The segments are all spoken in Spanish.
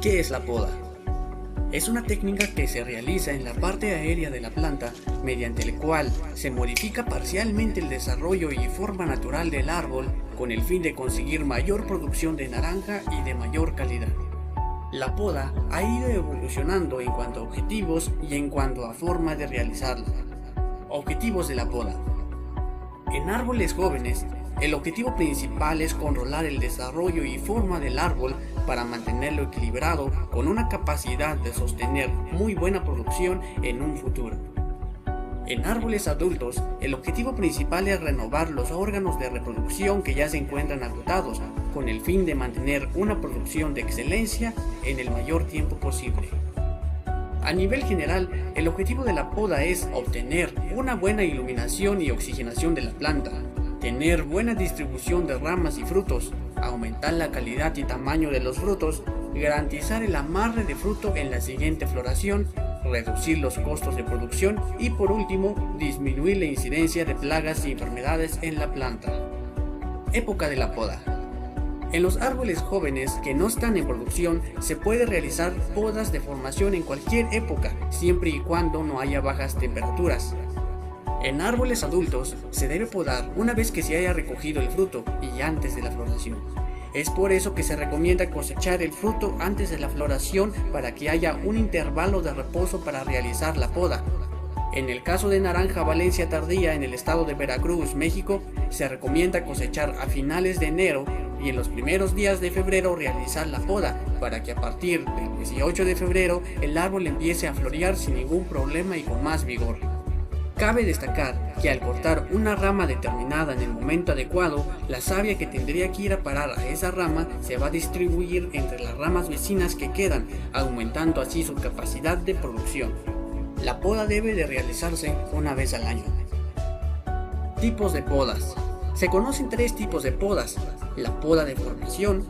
¿Qué es la poda? Es una técnica que se realiza en la parte aérea de la planta, mediante el cual se modifica parcialmente el desarrollo y forma natural del árbol con el fin de conseguir mayor producción de naranja y de mayor calidad. La poda ha ido evolucionando en cuanto a objetivos y en cuanto a forma de realizarla. Objetivos de la poda. En árboles jóvenes, el objetivo principal es controlar el desarrollo y forma del árbol para mantenerlo equilibrado con una capacidad de sostener muy buena producción en un futuro. En árboles adultos, el objetivo principal es renovar los órganos de reproducción que ya se encuentran agotados, con el fin de mantener una producción de excelencia en el mayor tiempo posible. A nivel general, el objetivo de la poda es obtener una buena iluminación y oxigenación de la planta, tener buena distribución de ramas y frutos, aumentar la calidad y tamaño de los frutos, garantizar el amarre de fruto en la siguiente floración, reducir los costos de producción y por último, disminuir la incidencia de plagas y enfermedades en la planta. Época de la poda. En los árboles jóvenes que no están en producción se puede realizar podas de formación en cualquier época, siempre y cuando no haya bajas temperaturas. En árboles adultos se debe podar una vez que se haya recogido el fruto y antes de la floración. Es por eso que se recomienda cosechar el fruto antes de la floración para que haya un intervalo de reposo para realizar la poda. En el caso de naranja Valencia tardía en el estado de Veracruz, México, se recomienda cosechar a finales de enero y en los primeros días de febrero realizar la poda para que a partir del 18 de febrero el árbol empiece a florear sin ningún problema y con más vigor. Cabe destacar que al cortar una rama determinada en el momento adecuado, la savia que tendría que ir a parar a esa rama se va a distribuir entre las ramas vecinas que quedan, aumentando así su capacidad de producción. La poda debe de realizarse una vez al año. Tipos de podas. Se conocen tres tipos de podas: la poda de formación,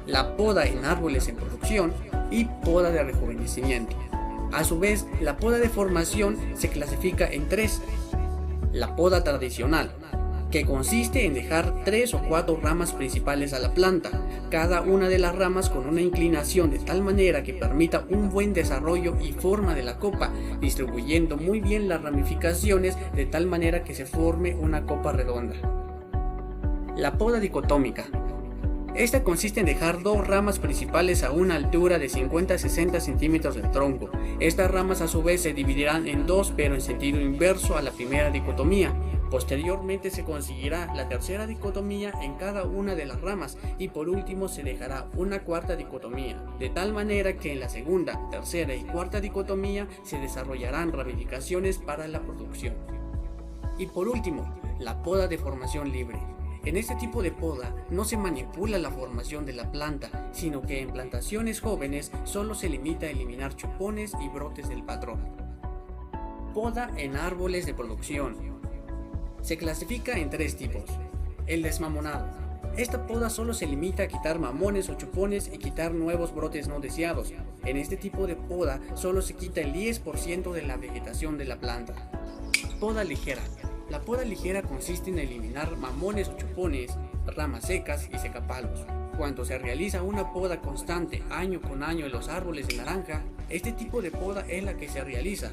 la poda en árboles en producción y poda de rejuvenecimiento. A su vez, la poda de formación se clasifica en tres. La poda tradicional, que consiste en dejar 3 o 4 ramas principales a la planta, cada una de las ramas con una inclinación de tal manera que permita un buen desarrollo y forma de la copa, distribuyendo muy bien las ramificaciones de tal manera que se forme una copa redonda. La poda dicotómica. Esta consiste en dejar 2 ramas principales a una altura de 50 a 60 centímetros del tronco. Estas ramas a su vez se dividirán en 2 pero en sentido inverso a la primera dicotomía. Posteriormente se conseguirá la tercera dicotomía en cada una de las ramas y por último se dejará una cuarta dicotomía, de tal manera que en la segunda, tercera y cuarta dicotomía se desarrollarán ramificaciones para la producción. Y por último, la poda de formación libre. En este tipo de poda no se manipula la formación de la planta, sino que en plantaciones jóvenes solo se limita a eliminar chupones y brotes del patrón. Poda en árboles de producción. Se clasifica en 3 tipos. El desmamonado. Esta poda solo se limita a quitar mamones o chupones y quitar nuevos brotes no deseados. En este tipo de poda solo se quita el 10% de la vegetación de la planta. Poda ligera. La poda ligera consiste en eliminar mamones o chupones, ramas secas y secapalos. Cuando se realiza una poda constante año con año en los árboles de naranja, este tipo de poda es la que se realiza.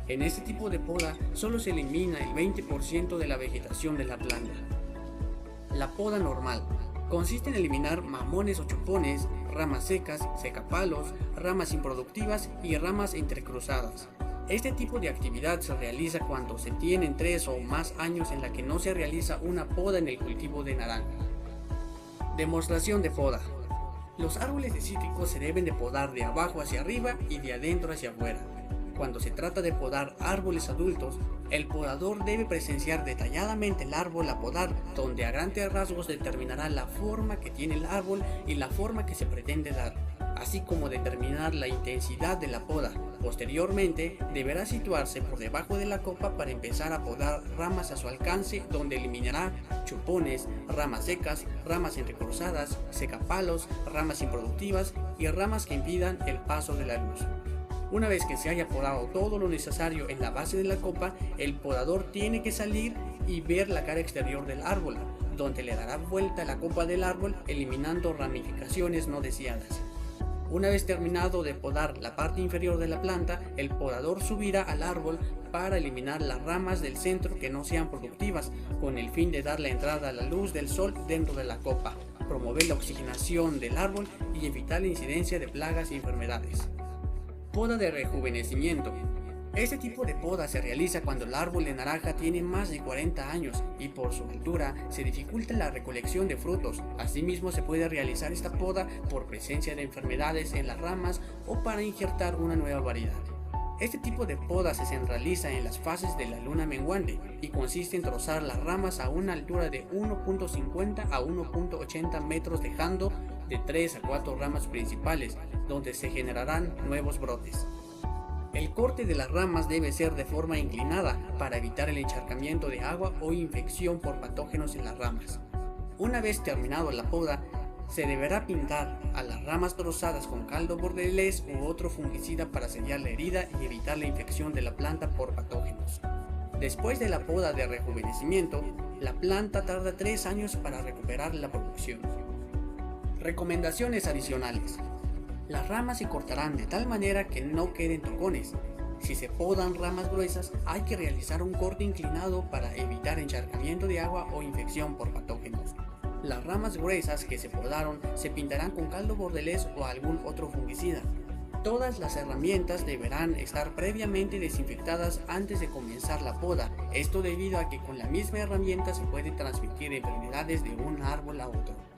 En este tipo de poda solo se elimina el 20% de la vegetación de la planta. La poda normal consiste en eliminar mamones o chupones, ramas secas, secapalos, ramas improductivas y ramas entrecruzadas. Este tipo de actividad se realiza cuando se tienen 3 o más años en la que no se realiza una poda en el cultivo de naranja. Demostración de poda. Los árboles de cítricos se deben de podar de abajo hacia arriba y de adentro hacia afuera. Cuando se trata de podar árboles adultos, el podador debe presenciar detalladamente el árbol a podar, donde a grandes rasgos determinará la forma que tiene el árbol y la forma que se pretende dar, así como determinar la intensidad de la poda. Posteriormente, deberá situarse por debajo de la copa para empezar a podar ramas a su alcance, donde eliminará chupones, ramas secas, ramas entrecruzadas, secapalos, ramas improductivas y ramas que impidan el paso de la luz. Una vez que se haya podado todo lo necesario en la base de la copa, el podador tiene que salir y ver la cara exterior del árbol, donde le dará vuelta la copa del árbol eliminando ramificaciones no deseadas. Una vez terminado de podar la parte inferior de la planta, el podador subirá al árbol para eliminar las ramas del centro que no sean productivas, con el fin de dar la entrada a la luz del sol dentro de la copa, promover la oxigenación del árbol y evitar la incidencia de plagas y enfermedades. Poda de rejuvenecimiento. Este tipo de poda se realiza cuando el árbol de naranja tiene más de 40 años y por su altura se dificulta la recolección de frutos. Asimismo, se puede realizar esta poda por presencia de enfermedades en las ramas o para injertar una nueva variedad. Este tipo de poda se realiza en las fases de la luna menguante y consiste en trozar las ramas a una altura de 1.50 a 1.80 metros, dejando de 3 a 4 ramas principales, donde se generarán nuevos brotes. El corte de las ramas debe ser de forma inclinada para evitar el encharcamiento de agua o infección por patógenos en las ramas. Una vez terminado la poda, se deberá pintar a las ramas trozadas con caldo bordelés u otro fungicida para sellar la herida y evitar la infección de la planta por patógenos. Después de la poda de rejuvenecimiento, la planta tarda 3 años para recuperar la producción. Recomendaciones adicionales. Las ramas se cortarán de tal manera que no queden tocones. Si se podan ramas gruesas, hay que realizar un corte inclinado para evitar encharcamiento de agua o infección por patógenos. Las ramas gruesas que se podaron se pintarán con caldo bordelés o algún otro fungicida. Todas las herramientas deberán estar previamente desinfectadas antes de comenzar la poda, esto debido a que con la misma herramienta se pueden transmitir enfermedades de un árbol a otro.